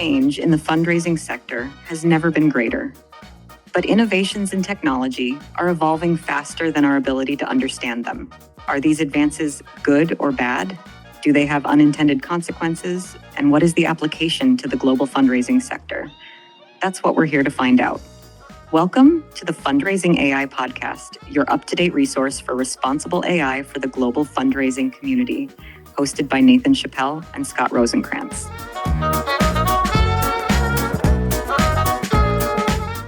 change in the fundraising sector has never been greater. But innovations in technology are evolving faster than our ability to understand them. Are these advances good or bad? Do they have unintended consequences? And what is the application to the global fundraising sector? That's what we're here to find out. Welcome to the Fundraising AI Podcast, your up-to-date resource for responsible AI for the global fundraising community, hosted by Nathan Chappell and Scott Rosenkrantz.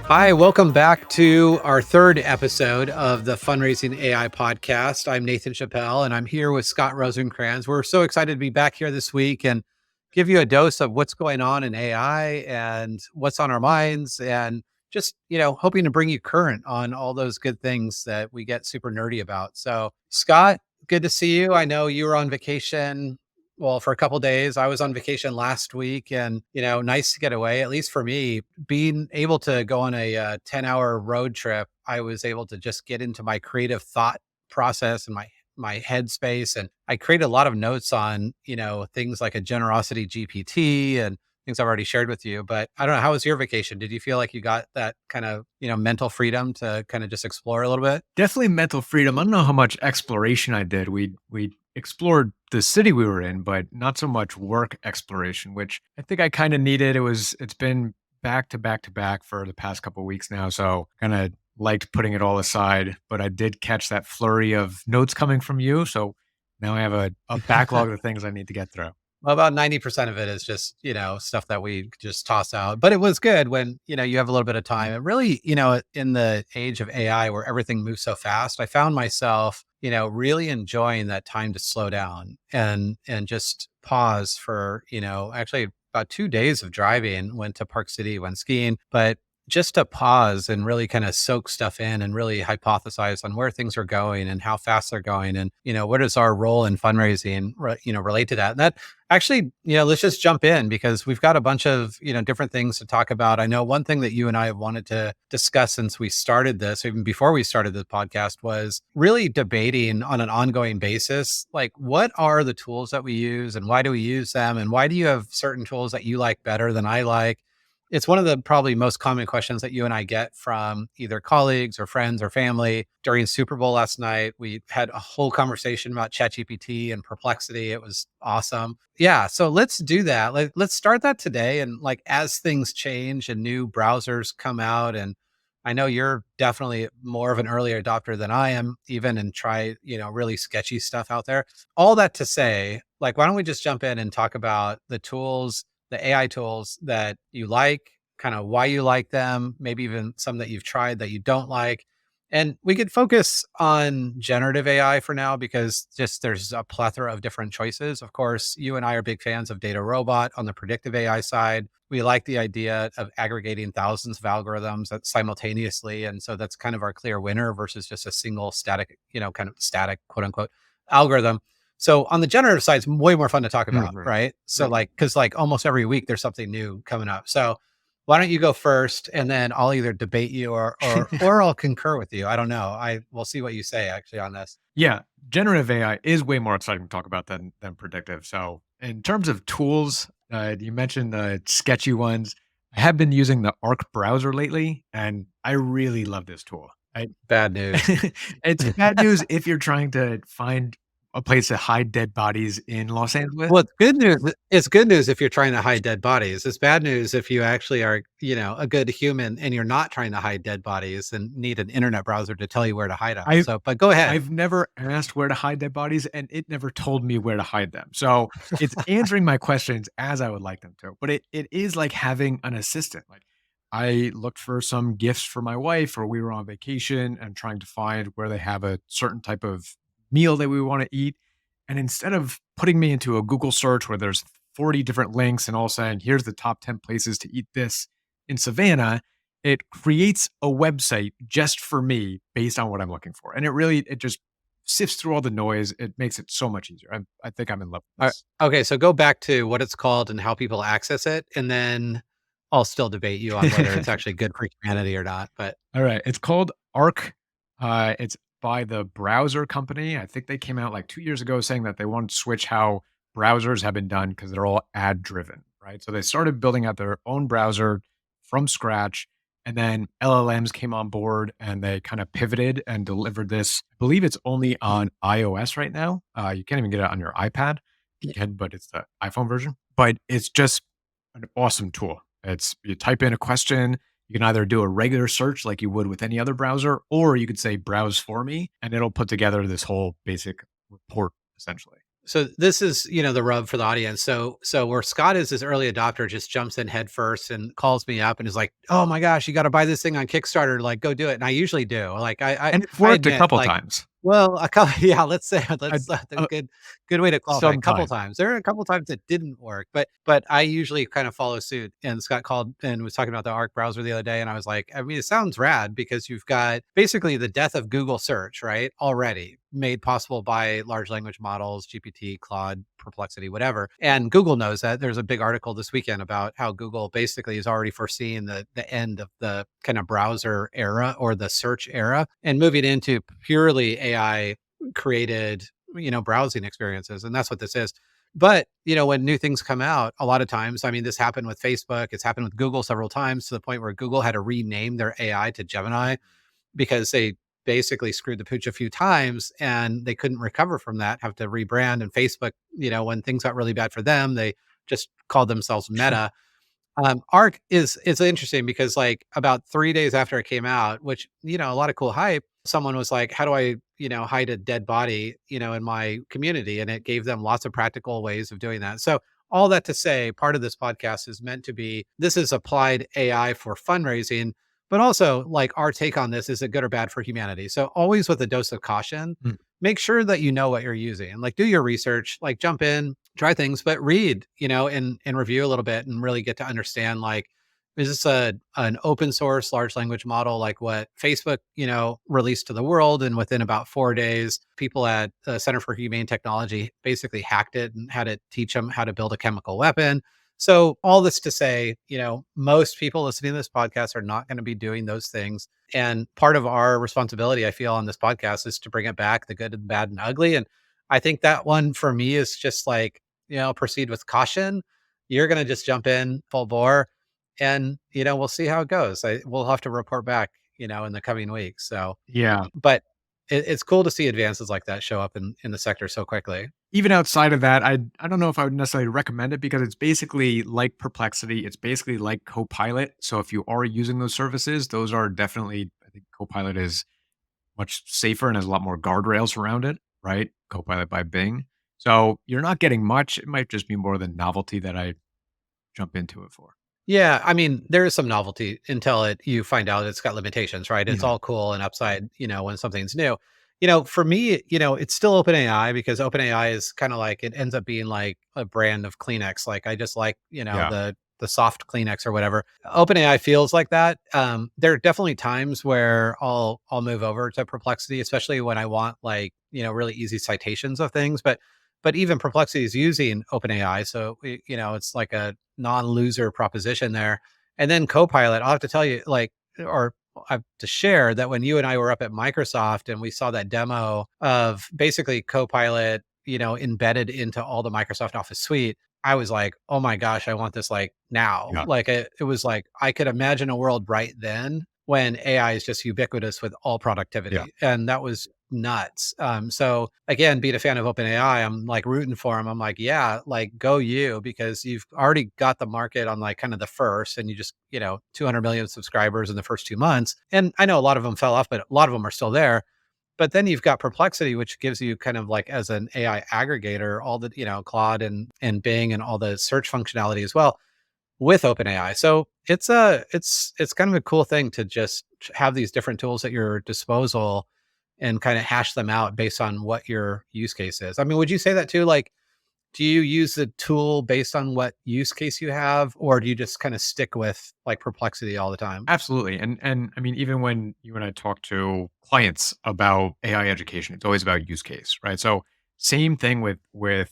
Hi, welcome back to our third episode of the Fundraising AI Podcast. I'm Nathan Chappell, and I'm here with Scott Rosenkrantz. We're so excited to be back here this week and give you a dose of what's going on in AI and what's on our minds, and just, hoping to bring you current on all those good things that we get super nerdy about. So, Scott, good to see you. I know you were on vacation, for a couple of days. I was on vacation last week, and, nice to get away, at least for me. Being able to go on a 10-hour road trip, I was able to just get into my creative thought process and my headspace. And I created a lot of notes on, things like a generosity GPT and things I've already shared with you. But I don't know, how was your vacation? Did you feel like you got that kind of, mental freedom to kind of just explore a little bit? Definitely mental freedom. I don't know how much exploration I did. We explored the city we were in, but not so much work exploration, which I think I kind of needed. It's been back to back to back for the past couple of weeks now. So kind of liked putting it all aside, but I did catch that flurry of notes coming from you. So now I have a backlog of things I need to get through. Well, about 90% of it is just, stuff that we just toss out. But it was good when, you have a little bit of time. And really, in the age of AI where everything moves so fast, I found myself, really enjoying that time to slow down and just pause for, actually about 2 days of driving, went to Park City, went skiing, but just to pause and really kind of soak stuff in and really hypothesize on where things are going and how fast they're going. And, what is our role in fundraising, relate to that? And that actually, let's just jump in because we've got a bunch of, different things to talk about. I know one thing that you and I have wanted to discuss since we started this, even before we started the podcast, was really debating on an ongoing basis, like what are the tools that we use and why do we use them? And why do you have certain tools that you like better than I like? It's one of the probably most common questions that you and I get from either colleagues or friends or family. During Super Bowl last night, we had a whole conversation about ChatGPT and Perplexity. It was awesome. Yeah, so let's do that. Let's start that today. And as things change and new browsers come out, and I know you're definitely more of an early adopter than I am, even, and try, really sketchy stuff out there. All that to say, why don't we just jump in and talk about the tools, the AI tools that you like, kind of why you like them, maybe even some that you've tried that you don't like. And we could focus on generative AI for now because just there's a plethora of different choices. Of course, you and I are big fans of Data Robot on the predictive AI side. We like the idea of aggregating thousands of algorithms simultaneously. And so that's kind of our clear winner versus just a single static, kind of static, quote unquote, algorithm. So on the generative side, it's way more fun to talk about, right? So because almost every week there's something new coming up. So why don't you go first, and then I'll either debate you or I'll concur with you. I don't know. We'll see what you say actually on this. Yeah, generative AI is way more exciting to talk about than predictive. So in terms of tools, you mentioned the sketchy ones. I have been using the Arc browser lately, and I really love this tool. Bad news. It's bad news if you're trying to find a place to hide dead bodies in Los Angeles. Well, it's good news. It's good news if you're trying to hide dead bodies. It's bad news if you actually are, a good human and you're not trying to hide dead bodies and need an internet browser to tell you where to hide them. But go ahead. I've never asked where to hide dead bodies, and it never told me where to hide them. So it's answering my questions as I would like them to. But it is like having an assistant. I looked for some gifts for my wife, or we were on vacation and trying to find where they have a certain type of meal that we want to eat. And instead of putting me into a Google search where there's 40 different links and all saying, here's the top 10 places to eat this in Savannah, it creates a website just for me based on what I'm looking for. And it just sifts through all the noise. It makes it so much easier. I think I'm in love with this. Okay, so go back to what it's called and how people access it. And then I'll still debate you on whether it's actually good for humanity or not. But all right, it's called Arc. It's by the browser company. I think they came out 2 years ago saying that they wanted to switch how browsers have been done because they're all ad driven. right? So they started building out their own browser from scratch. And then LLMs came on board and they kind of pivoted and delivered this. I believe it's only on iOS right now. You can't even get it on your iPad. You can, but it's the iPhone version. But it's just an awesome tool. It's you type in a question, you can either do a regular search like you would with any other browser, or you could say browse for me, and it'll put together this whole basic report essentially. So this is, the rub for the audience. So where Scott is this early adopter, just jumps in head first and calls me up and is like, "Oh my gosh, you got to buy this thing on Kickstarter. Like, go do it." And I usually do. Like, And it's I worked a admit, couple like, times. well, a couple, yeah, let's say I, let's a good way to qualify. A couple Sometime. times. There are a couple times it didn't work, but I usually kind of follow suit. And Scott called and was talking about the Arc browser the other day, and I was like, I mean, it sounds rad because you've got basically the death of Google search, right? Already made possible by large language models, GPT, Claude, Perplexity, whatever. And Google knows that. There's a big article this weekend about how Google basically is already foreseeing the end of the kind of browser era or the search era and moving into purely AI created, browsing experiences. And that's what this is. But, when new things come out, a lot of times, I mean, this happened with Facebook, it's happened with Google several times to the point where Google had to rename their AI to Gemini because they basically screwed the pooch a few times and they couldn't recover from that, have to rebrand. And Facebook, when things got really bad for them, they just called themselves Meta. Arc is interesting because like about 3 days after it came out, which, a lot of cool hype, someone was like, how do I, hide a dead body, in my community? And it gave them lots of practical ways of doing that. So all that to say, part of this podcast is meant to be, this is applied AI for fundraising, but also like our take on this, is it good or bad for humanity? So always with a dose of caution, Mm. make sure that you know what you're using, like do your research, like jump in, try things, but read, and review a little bit and really get to understand, like, is this an open source large language model like what Facebook, released to the world? And within about 4 days, people at the Center for Humane Technology basically hacked it and had it teach them how to build a chemical weapon. So all this to say, most people listening to this podcast are not going to be doing those things. And part of our responsibility, I feel, on this podcast is to bring it back, the good and bad and ugly. And I think that one for me is just like, proceed with caution. You're going to just jump in full bore and, we'll see how it goes. We'll have to report back, in the coming weeks. So, Yeah. but it's cool to see advances like that show up in the sector so quickly. Even outside of that, I don't know if I would necessarily recommend it because it's basically like Perplexity. It's basically like Co-Pilot. So if you are using those services, those are definitely, I think Co-Pilot is much safer and has a lot more guardrails around it, right? Co-Pilot by Bing. So you're not getting much. It might just be more the novelty that I jump into it for. Yeah, I mean, there is some novelty until you find out it's got limitations, right? It's Yeah. all cool and upside, when something's new. For me, it's still OpenAI because OpenAI is kind of like, it ends up being like a brand of Kleenex. Like I just like, Yeah. the soft Kleenex or whatever. OpenAI feels like that. There are definitely times where I'll move over to Perplexity, especially when I want like, really easy citations of things. But even Perplexity is using OpenAI, so it's like a non-loser proposition there. And then Copilot, I'll have to tell you, like, or I have to share that when you and I were up at Microsoft and we saw that demo of basically Copilot, embedded into all the Microsoft Office suite, I was like, oh my gosh, I want this like now. Yeah. Like it was like I could imagine a world right then when AI is just ubiquitous with all productivity. Yeah. And that was nuts. So again, being a fan of OpenAI, I'm like rooting for them. I'm like, yeah, like go you, because you've already got the market on like kind of the first, and you just, 200 million subscribers in the first 2 months. And I know a lot of them fell off, but a lot of them are still there. But then you've got Perplexity, which gives you kind of like as an AI aggregator, all the, Claude and Bing and all the search functionality as well with OpenAI. So it's kind of a cool thing to just have these different tools at your disposal and kind of hash them out based on what your use case is. I mean, would you say that too? Like, do you use the tool based on what use case you have, or do you just kind of stick with like Perplexity all the time? Absolutely. And I mean, even when you and I talk to clients about AI education, it's always about use case, right? So same thing with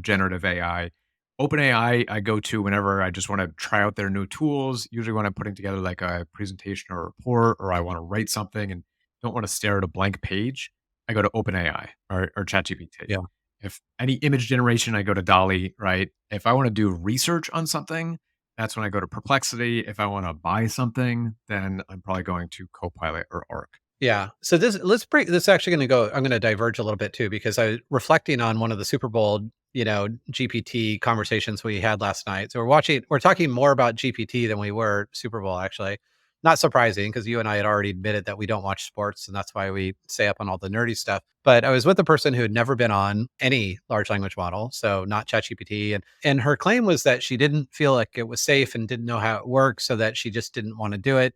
generative AI. OpenAI, I go to whenever I just want to try out their new tools. Usually when I'm putting together like a presentation or a report, or I want to write something and don't want to stare at a blank page, I go to OpenAI or ChatGPT. Yeah. If any image generation, I go to Dolly, right? If I want to do research on something, that's when I go to Perplexity. If I want to buy something, then I'm probably going to Copilot or Arc. Yeah. So let's break this. Actually going to go, I'm going to diverge a little bit too, because I was reflecting on one of the Super Bowl, GPT conversations we had last night. So we're talking more about GPT than we were Super Bowl, actually. Not surprising, because you and I had already admitted that we don't watch sports, and that's why we stay up on all the nerdy stuff. But I was with a person who had never been on any large language model, so not ChatGPT, and her claim was that she didn't feel like it was safe and didn't know how it worked, so that she just didn't want to do it,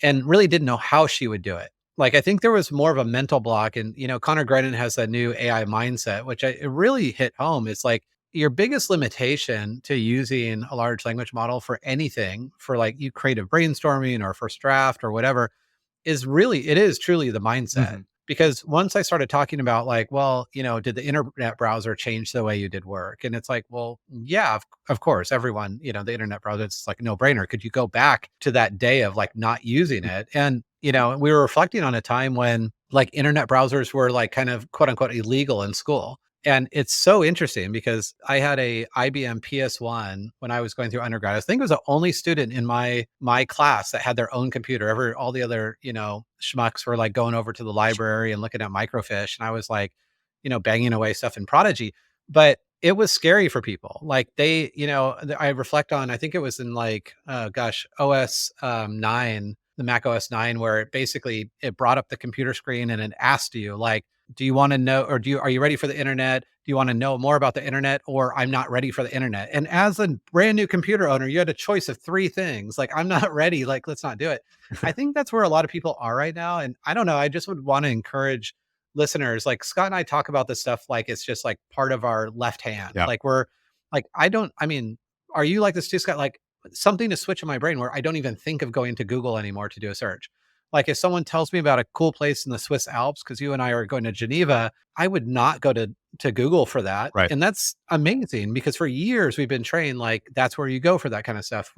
and really didn't know how she would do it. Like, I think there was more of a mental block, and Connor Grennan has a new AI mindset, which it really hit home. It's like your biggest limitation to using a large language model for anything, for like you creative brainstorming or first draft or whatever, it is truly the mindset. Mhm. Because once I started talking about like, well, did the internet browser change the way you did work? And it's like, well, yeah, of course, everyone, the internet browser, it's like no brainer. Could you go back to that day of like not using it? And, we were reflecting on a time when like internet browsers were like kind of quote unquote illegal in school. And it's so interesting because I had a IBM PS1 when I was going through undergrad. I think I was the only student in my class that had their own computer. All the other, schmucks were like going over to the library and looking at microfiche. And I was like, banging away stuff in Prodigy. But it was scary for people. Like I reflect on, I think it was in like, OS 9, the Mac OS 9, where it brought up the computer screen and it asked you like, do you want to know, or are you ready for the internet? Do you want to know more about the internet, or I'm not ready for the internet? And as a brand new computer owner, you had a choice of three things. Like, I'm not ready. Like, let's not do it. I think that's where a lot of people are right now. And I don't know. I just would want to encourage listeners, like Scott and I talk about this stuff like it's just like part of our left hand. Yeah. Like I mean, are you like this too, Scott? Like something to switch in my brain where I don't even think of going to Google anymore to do a search. Like if someone tells me about a cool place in the Swiss Alps, because you and I are going to Geneva, I would not go to Google for that. Right. And that's amazing, because for years we've been trained like that's where you go for that kind of stuff.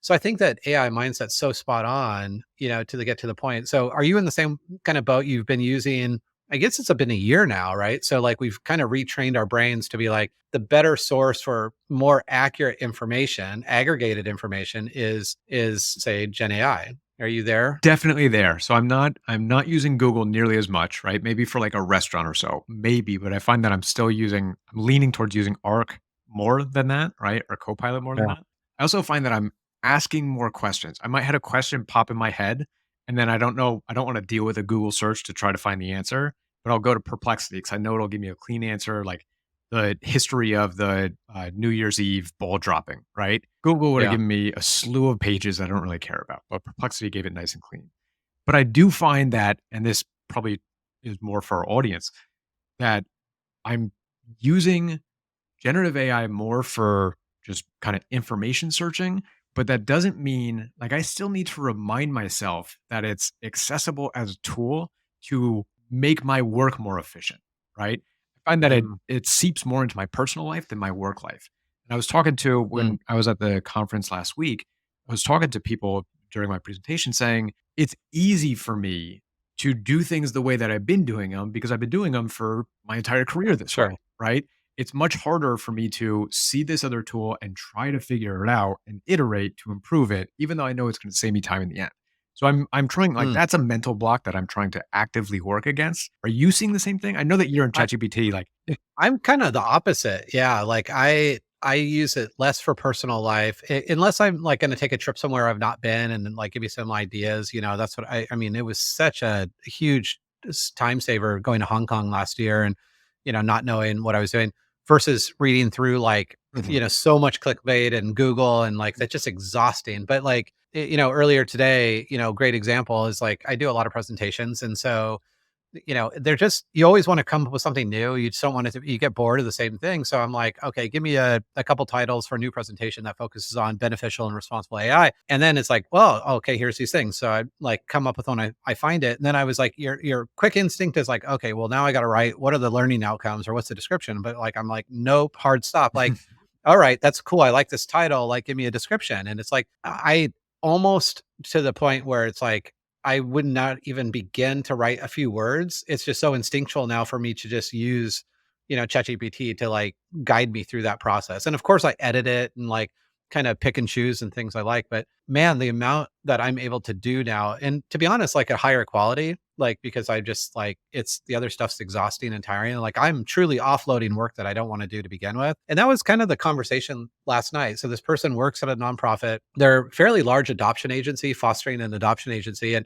So I think that AI mindset's so spot on, to get to the point. So are you in the same kind of boat? You've been using, I guess it's been a year now, right? So like we've kind of retrained our brains to be like the better source for more accurate information, aggregated information is say Gen AI. Are you there? Definitely there. So I'm not using Google nearly as much, right? Maybe for like a restaurant or so, maybe, but I find that I'm leaning towards using Arc more than that, right? Or Copilot more than Yeah. that. I also find that I'm asking more questions. I might have a question pop in my head, and then I don't want to deal with a Google search to try to find the answer, but I'll go to Perplexity because I know it'll give me a clean answer, like the history of the New Year's Eve ball dropping, right? Google would have Yeah. given me a slew of pages I don't really care about, but Perplexity gave it nice and clean. But I do find that, and this probably is more for our audience, that I'm using generative AI more for just kind of information searching, but that doesn't mean like I still need to remind myself that it's accessible as a tool to make my work more efficient, right? I find that it Mm, it seeps more into my personal life than my work life. And I was talking to mm, when I was at the conference last week, I was talking to people during my presentation saying it's easy for me to do things the way that I've been doing them because I've been doing them for my entire career this way, sure. right? It's much harder for me to see this other tool and try to figure it out and iterate to improve it, even though I know it's going to save me time in the end. So I'm trying like Mm. that's a mental block that I'm trying to actively work against. Are you seeing the same thing? I know that you're in ChatGPT, like I'm kind of the opposite. Yeah, like I use it less for personal life, unless I'm like going to take a trip somewhere I've not been and then like give me some ideas. That's what I mean. It was such a huge time saver going to Hong Kong last year, and not knowing what I was doing versus reading through like Mhm. so much clickbait and Google, and like that's just exhausting. But like earlier today, great example is like I do a lot of presentations, and so they're just, you always want to come up with something new. You just don't want it to, you get bored of the same thing. So I'm like, okay, give me a couple titles for a new presentation that focuses on beneficial and responsible AI. And then it's like, well, okay, here's these things. So I like come up with one, I find it. And then I was like, your quick instinct is like, okay, well now I got to write, what are the learning outcomes or what's the description? But like, I'm like, nope, hard stop. Like, all right, that's cool. I like this title. Like, give me a description. And it's like, I almost to the point where it's like, I would not even begin to write a few words. It's just so instinctual now for me to just use, ChatGPT to like guide me through that process. And of course I edit it and like kind of pick and choose and things I like. But man, the amount that I'm able to do now, and to be honest, like a higher quality, like because I just like it's the other stuff's exhausting and tiring. And like I'm truly offloading work that I don't want to do to begin with. And that was kind of the conversation last night. So this person works at a nonprofit. They're a fairly large adoption agency, fostering an adoption agency. And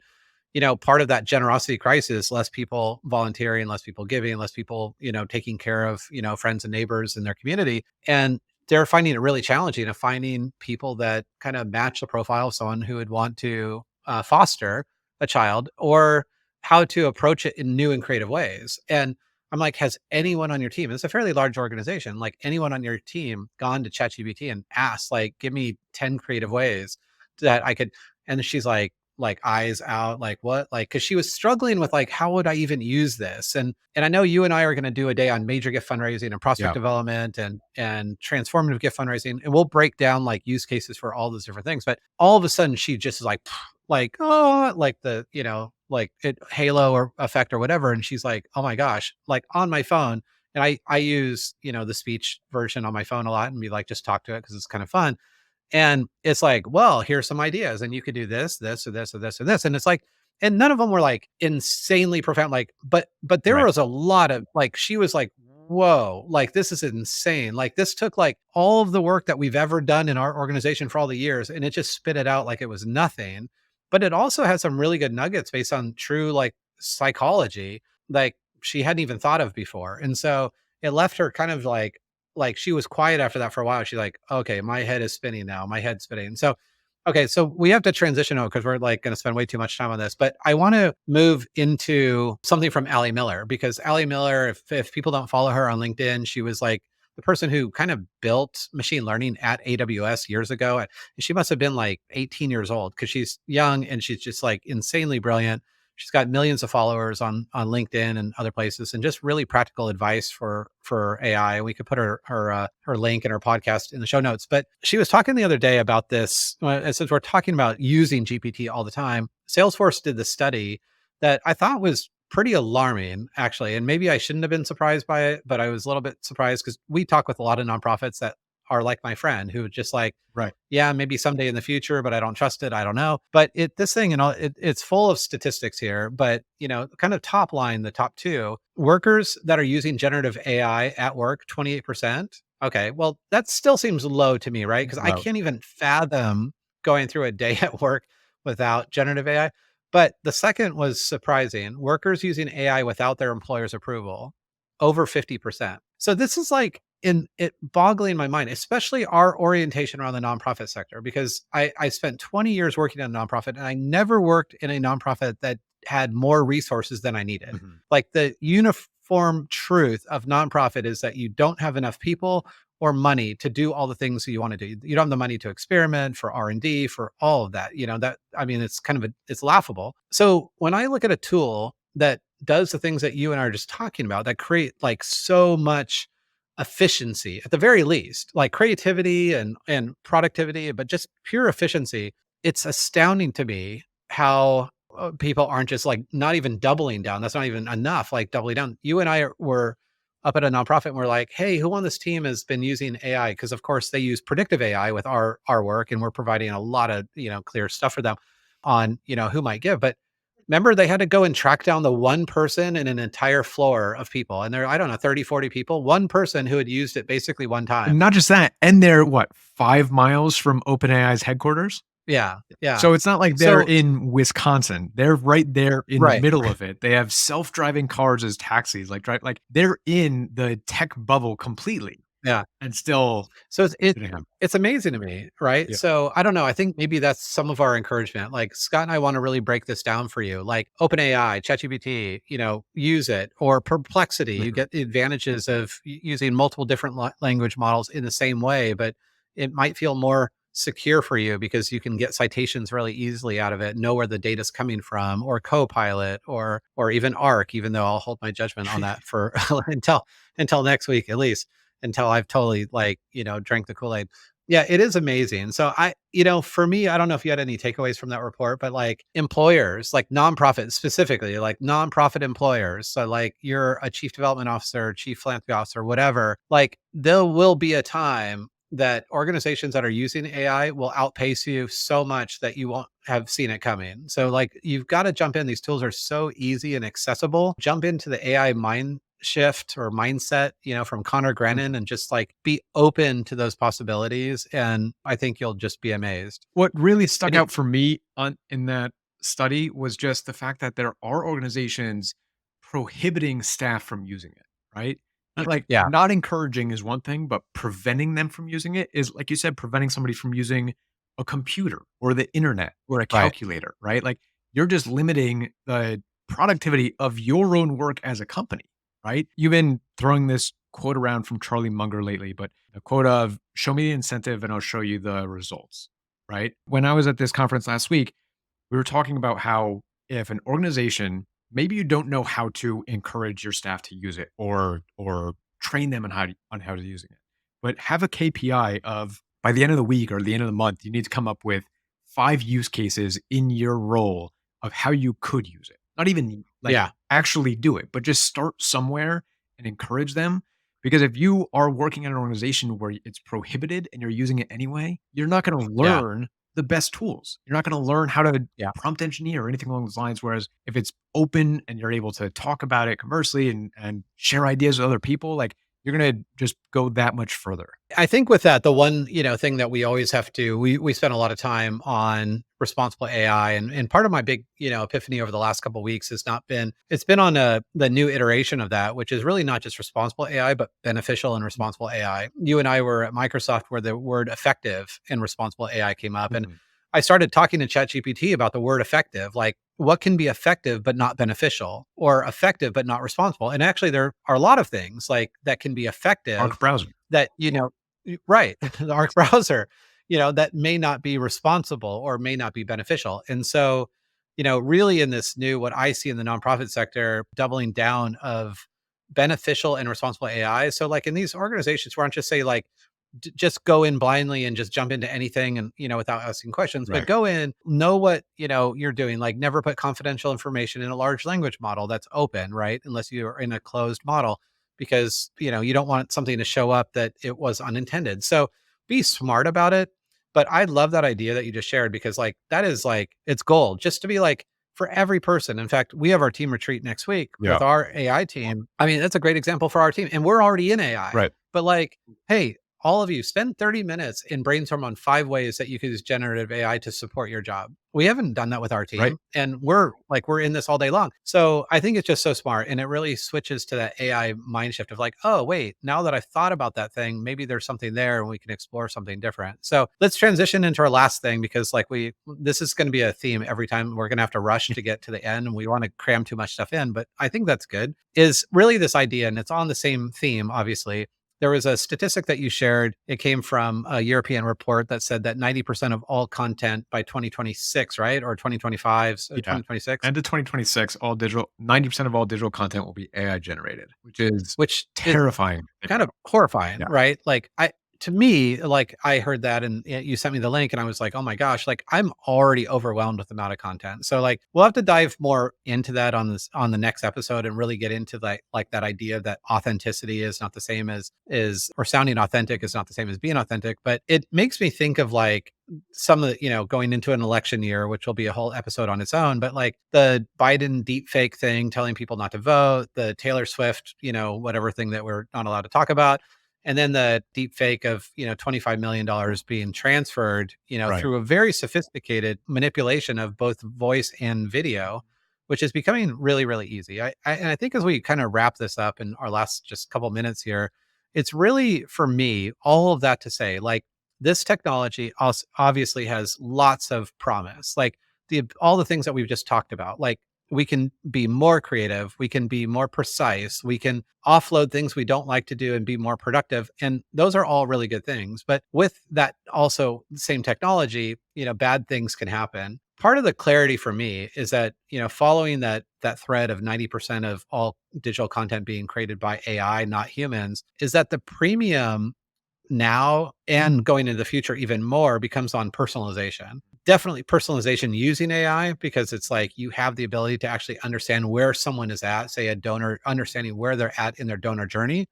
part of that generosity crisis, less people volunteering, less people giving, less people, taking care of, friends and neighbors in their community. And they're finding it really challenging of finding people that kind of match the profile of someone who would want to foster a child, or how to approach it in new and creative ways. And I'm like, has anyone on your team, it's a fairly large organization, like anyone on your team gone to ChatGPT and asked, like, give me 10 creative ways that I could, and she's like eyes out, like what, like, cause she was struggling with like, how would I even use this? And I know you and I are going to do a day on major gift fundraising and prospect Yeah. development and transformative gift fundraising. And we'll break down like use cases for all those different things. But all of a sudden she just is like, oh, like the, like it halo or effect or whatever. And she's like, oh my gosh, like on my phone. And I use, the speech version on my phone a lot and be like, just talk to it because it's kind of fun. And it's like, well, here's some ideas, and you could do this, this, or this, or this, or this. And it's like, and none of them were like insanely profound. Like, but there Right. was a lot of like, she was like, whoa, like this is insane. Like this took like all of the work that we've ever done in our organization for all the years, and it just spit it out like it was nothing. But it also had some really good nuggets based on true like psychology, like she hadn't even thought of before. And so it left her kind of like she was quiet after that for a while. She's like, okay, my head is spinning now. My head's spinning. So, okay, so we have to transition out because we're like going to spend way too much time on this. But I want to move into something from Allie Miller, because Allie Miller, if people don't follow her on LinkedIn, she was like the person who kind of built machine learning at AWS years ago. And she must have been like 18 years old because she's young and she's just like insanely brilliant. She's got millions of followers on LinkedIn and other places, and just really practical advice for AI. We could put her link and her podcast in the show notes. But she was talking the other day about this. Since we're talking about using GPT all the time, Salesforce did the study that I thought was pretty alarming, actually. And maybe I shouldn't have been surprised by it, but I was a little bit surprised because we talk with a lot of nonprofits that are like my friend, who just like, Right. yeah, maybe someday in the future, but I don't trust it. I don't know. But this thing, it's full of statistics here, but kind of top line, the top two workers that are using generative AI at work, 28%. Okay. Well, that still seems low to me, right? Because I Low. can't even fathom going through a day at work without generative AI. But the second was surprising. Workers using AI without their employer's approval, over 50%. So this is like in it boggling my mind, especially our orientation around the nonprofit sector, because I spent 20 years working in a nonprofit, and I never worked in a nonprofit that had more resources than I needed. Mhm. Like the uniform truth of nonprofit is that you don't have enough people or money to do all the things that you want to do. You don't have the money to experiment, for R&D, for all of that. That, I mean, it's kind of it's laughable. So when I look at a tool that does the things that you and I are just talking about, that create like so much efficiency, at the very least, like creativity and productivity, but just pure efficiency, it's astounding to me how people aren't just like not even doubling down. That's not even enough, like doubling down. You and I were up at a nonprofit and we're like, hey, who on this team has been using AI? Because of course they use predictive AI with our work, and we're providing a lot of clear stuff for them on who might give. But remember, they had to go and track down the one person in an entire floor of people. And there, I don't know, 30, 40 people, one person who had used it basically one time. Not just that, and they're what, 5 miles from OpenAI's headquarters? Yeah. Yeah. So it's not like they're So, in Wisconsin. They're right there in the right. middle of it. They have self-driving cars as taxis, like they're in the tech bubble completely. Yeah. And still So sitting on. it's amazing to me, right? Yeah. So I don't know. I think maybe that's some of our encouragement. Like Scott and I want to really break this down for you. Like OpenAI, ChatGPT, use it, or Perplexity. You Mhm. get the advantages of using multiple different language models in the same way, but it might feel more secure for you because you can get citations really easily out of it, know where the data's coming from, or Co-Pilot, or even Arc, even though I'll hold my judgment on that for until next week, at least, until I've totally like, drank the Kool-Aid. Yeah, it is amazing. So for me, I don't know if you had any takeaways from that report, but like employers, like nonprofits specifically, like nonprofit employers. So like you're a chief development officer, chief philanthropy officer, whatever, like there will be a time that organizations that are using AI will outpace you so much that you won't have seen it coming. So like you've got to jump in. These tools are so easy and accessible. Jump into the AI mind shift or mindset, from Connor Grennan, and just like be open to those possibilities. And I think you'll just be amazed. What really stuck And it, out for me in that study was just the fact that there are organizations prohibiting staff from using it, right? And like yeah, not encouraging is one thing, but preventing them from using it is, like you said, preventing somebody from using a computer or the internet or a right. calculator, right? Like you're just limiting the productivity of your own work as a company, right? You've been throwing this quote around from Charlie Munger lately, but the quote of show me the incentive and I'll show you the results, right? When I was at this conference last week, we were talking about how if an organization, maybe you don't know how to encourage your staff to use it or train them on how to using it, but have a KPI of by the end of the week or the end of the month, you need to come up with 5 use cases in your role of how you could use it. Not even like Yeah, actually do it, but just start somewhere and encourage them. Because if you are working at an organization where it's prohibited and you're using it anyway, you're not going to yeah, learn the best tools. You're not going to learn how to yeah. prompt engineer or anything along those lines. Whereas if it's open and you're able to talk about it conversely and share ideas with other people, like you're going to just go that much further. I think with that, the one, thing that we always have to, we spend a lot of time on responsible AI, and part of my big, epiphany over the last couple of weeks it's been on the new iteration of that, which is really not just responsible AI, but beneficial and responsible AI. You and I were at Microsoft where the word effective and responsible AI came up. And Mhm. I started talking to ChatGPT about the word effective, like what can be effective but not beneficial, or effective but not responsible. And actually, there are a lot of things like that can be Arc effective browser. that, right, the Arc browser, that may not be responsible or may not be beneficial. And so, really in this new, what I see in the nonprofit sector, doubling down of beneficial and responsible AI. So like in these organizations where I don't just say like, just go in blindly and just jump into anything and without asking questions, but Right. go in, know what you're doing. Like never put confidential information in a large language model that's open, right? Unless you're in a closed model, because you don't want something to show up that it was unintended. So be smart about it. But I love that idea that you just shared, because like that is like it's gold, just to be like, for every person. In fact, we have our team retreat next week Yeah. with our AI team. I mean, that's a great example for our team, and we're already in AI. Right. But like, hey, all of you spend 30 minutes and brainstorm on 5 ways that you could use generative AI to support your job. We haven't done that with our Right. team, and we're in this all day long. So I think it's just so smart. And it really switches to that AI mind shift of like, oh, wait, now that I've thought about that thing, maybe there's something there and we can explore something different. So let's transition into our last thing, because like this is going to be a theme every time. We're going to have to rush to get to the end, and we want to cram too much stuff in, but I think that's good, is really this idea. And it's on the same theme, obviously. There was a statistic that you shared. It came from a European report that said that 90% of all content by 2026, right? Or 2025, Yeah. 2026, End of 2026, all digital 90% of all digital content will be AI generated, which is which is terrifying. to think kind of about. horrifying, Yeah. right? Like to me, like I heard that and you sent me the link and I was like, oh my gosh, like I'm already overwhelmed with the amount of content. So like we'll have to dive more into that on the next episode, and really get into like that idea that authenticity is not the same as or sounding authentic is not the same as being authentic. But it makes me think of like some of the, going into an election year, which will be a whole episode on its own, but like the Biden deep fake thing, telling people not to vote, the Taylor Swift, whatever thing that we're not allowed to talk about. And then the deep fake of, $25 million being transferred, Right. through a very sophisticated manipulation of both voice and video, which is becoming really, really easy. And I think as we kind of wrap this up in our last just couple minutes here, it's really for me, all of that to say, like, this technology obviously has lots of promise, like all the things that we've just talked about. Like we can be more creative, we can be more precise, we can offload things we don't like to do and be more productive. And those are all really good things. But with that also same technology, bad things can happen. Part of the clarity for me is that, following that thread of 90% of all digital content being created by AI, not humans, is that the premium now and going into the future even more becomes on personalization. Definitely personalization using AI, because it's like you have the ability to actually understand where someone is at, say a donor, understanding where they're at in their donor journey.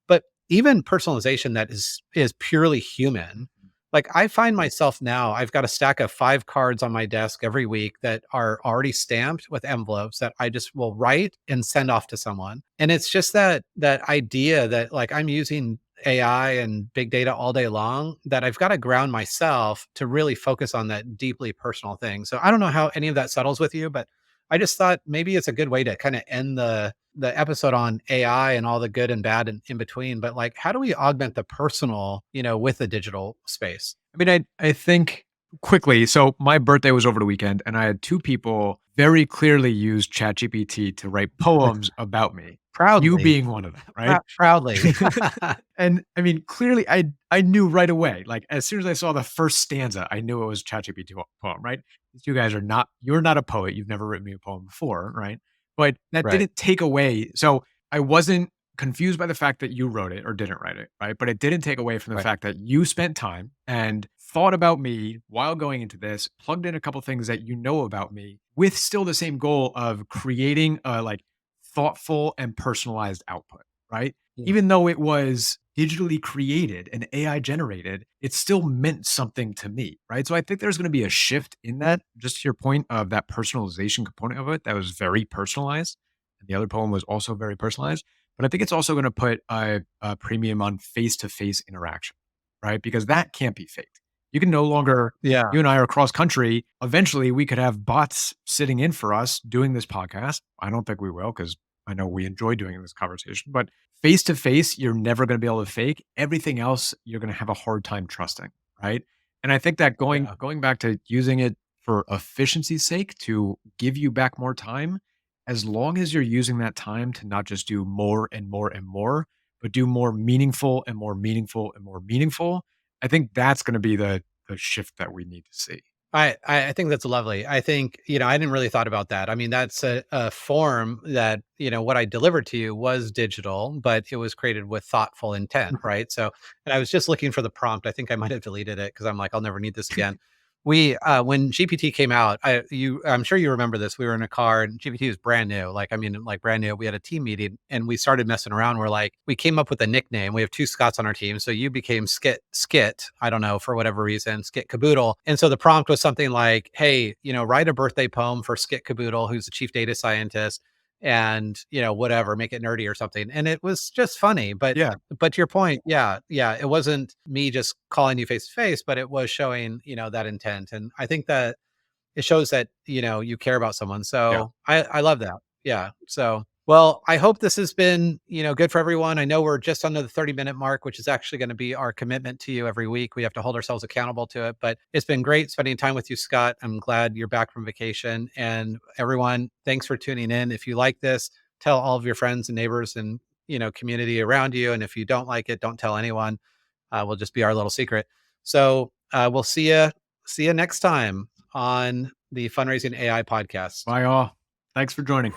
But even personalization that is purely human. Like I find myself now, I've got a stack of 5 cards on my desk every week that are already stamped with envelopes that I just will write and send off to someone. And it's just that idea that like I'm using AI and big data all day long, that I've got to ground myself to really focus on that deeply personal thing. So I don't know how any of that settles with you, but I just thought maybe it's a good way to kind of end the episode on AI and all the good and bad and in between. But like, how do we augment the personal, with the digital space? I mean, I think quickly. So my birthday was over the weekend, and I had 2 people very clearly use ChatGPT to write poems about me. You Proudly, being one of them, right? proudly. And I mean, clearly, I knew right away. Like as soon as I saw the first stanza, I knew it was ChatGPT poem, right? These 2 guys are not. You're not a poet. You've never written me a poem before, right? But that Right. didn't take away. So I wasn't confused by the fact that you wrote it or didn't write it, right? But it didn't take away from the Right. fact that you spent time and thought about me while going into this, plugged in a couple things that you know about me with still the same goal of creating a like thoughtful and personalized output, right? Yeah. Even though it was digitally created and AI generated, it still meant something to me, right? So I think there's going to be a shift in that, just to your point of that personalization component of it that was very personalized. And the other poem was also very personalized. But I think it's also going to put a premium on face to face interaction, right? Because that can't be faked. You can no longer, Yeah. you and I are cross country. Eventually, we could have bots sitting in for us doing this podcast. I don't think we will because I know we enjoy doing this conversation. But face to face, you're never going to be able to fake. Everything else, you're going to have a hard time trusting, right? And I think that Yeah. going back to using it for efficiency's sake to give you back more time, as long as you're using that time to not just do more and more and more, but do more meaningful and more meaningful and more meaningful, I think that's going to be the shift that we need to see. I think that's lovely. I think, I didn't really thought about that. I mean, that's a form that, what I delivered to you was digital, but it was created with thoughtful intent, Mhm. right? So, and I was just looking for the prompt. I think I might have deleted it because I'm like, I'll never need this again. When GPT came out, I'm sure you remember this. We were in a car and GPT was brand new. Like, I mean, like brand new. We had a team meeting and we started messing around. We're like, we came up with a nickname. We have 2 Scots on our team. So you became Skit. I don't know, for whatever reason, Skit Caboodle. And so the prompt was something like, hey, write a birthday poem for Skit Caboodle, who's the chief data scientist, and whatever, make it nerdy or something. And it was just funny. But Yeah. to your point, yeah, it wasn't me just calling you face to face, but it was showing, that intent. And I think that it shows that, you care about someone. Yeah. So I love that. Yeah. So, well, I hope this has been, good for everyone. I know we're just under the 30-minute mark, which is actually going to be our commitment to you every week. We have to hold ourselves accountable to it, but it's been great spending time with you, Scott. I'm glad you're back from vacation. And everyone, thanks for tuning in. If you like this, tell all of your friends and neighbors and, community around you. And if you don't like it, don't tell anyone. We'll just be our little secret. So we'll see you next time on the Fundraising AI podcast. Bye all. Thanks for joining.